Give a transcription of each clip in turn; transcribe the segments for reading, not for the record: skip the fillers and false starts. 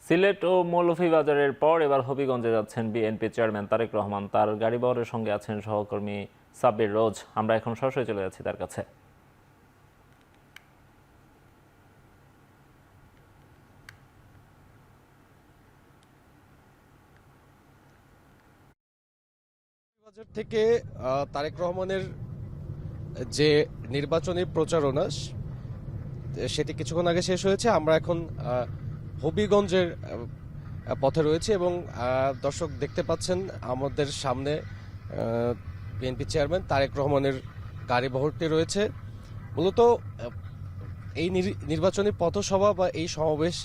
সিলেট ও মৌলভীবাজারের পর এবার হবিগঞ্জে যাচ্ছেন বিএনপি চেয়ারম্যান তারেক রহমান। তার গাড়িবহরের সঙ্গে আছেন সহকর্মী সাব্বির রোজ। আমরা এখন সরাসরি চলে যাচ্ছি তার কাছে। বাজার থেকে তারেক রহমানের যে নির্বাচনী প্রচারণা সেটি কিছুক্ষণ আগে শেষ হয়েছে। আমরা এখন হবিগঞ্জের পথে রয়েছে এবং দর্শক দেখতে পাচ্ছেন আমাদের সামনে বিএনপি চেয়ারম্যান তারেক রহমানের গাড়িবহরটি রয়েছে। মূলত এই নির্বাচনী পথসভা বা এই সমাবেশ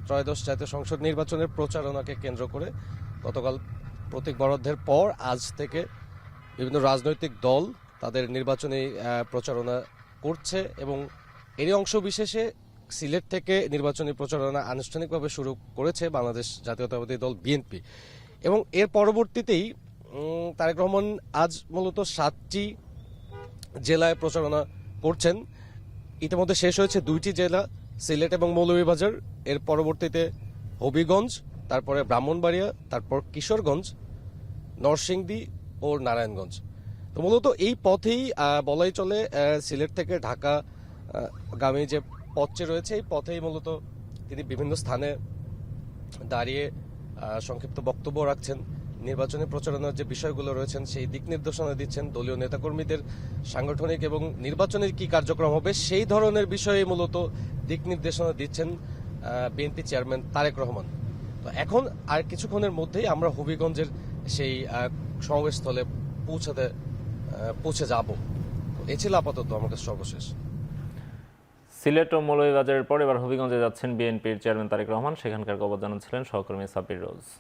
ত্রয়োদশ জাতীয় সংসদ নির্বাচনের প্রচারণাকে কেন্দ্র করে গতকাল প্রতীক বরাদ্দের পর আজ থেকে বিভিন্ন রাজনৈতিক দল তাদের নির্বাচনী প্রচারণা করছে এবং এরই অংশ বিশেষে সিলেট থেকে নির্বাচনী প্রচারণা আনুষ্ঠানিকভাবে শুরু করেছে বাংলাদেশ জাতীয়তাবাদী দল বিএনপি। এবং এর পরবর্তীতেই তারেক রহমান আজ মূলত 7টি জেলায় প্রচারণা করছেন। ইতিমধ্যে শেষ হয়েছে 2টি জেলা, সিলেট এবং মৌলভীবাজার। এর পরবর্তীতে হবিগঞ্জ, তারপরে ব্রাহ্মণবাড়িয়া, তারপর কিশোরগঞ্জ, নরসিংদী ও নারায়ণগঞ্জ। তো মূলত এই পথেই বলাই চলে সিলেট থেকে ঢাকা গামী যে পথটি রয়েছে এই পথেই মূলত তিনি বিভিন্ন স্থানে দাঁড়িয়ে সংক্ষিপ্ত বক্তব্য রাখছেন। নির্বাচনী প্রচারণার যে বিষয়গুলো রয়েছেন সেই দিক নির্দেশনা দিচ্ছেন। দলীয় নেতাকর্মীদের সাংগঠনিক এবং নির্বাচনের কি কার্যক্রম হবে সেই ধরনের বিষয়ে মূলত দিক নির্দেশনা দিচ্ছেন বিএনপি চেয়ারম্যান তারেক রহমান। তো এখন আর কিছুক্ষণের মধ্যেই আমরা হবিগঞ্জের সেই সমাবেশস্থলে পৌঁছে যাব। এই ছিল আপাতত আমার কাছে সর্বশেষ। সিলেট ও মৌলভীবাজারের পর এবার হবিগঞ্জে যাচ্ছেন বিএনপির চেয়ারম্যান তারেক রহমান। সেখানকার খবর জানাচ্ছিলেন সহকর্মী সাব্বির রোজ।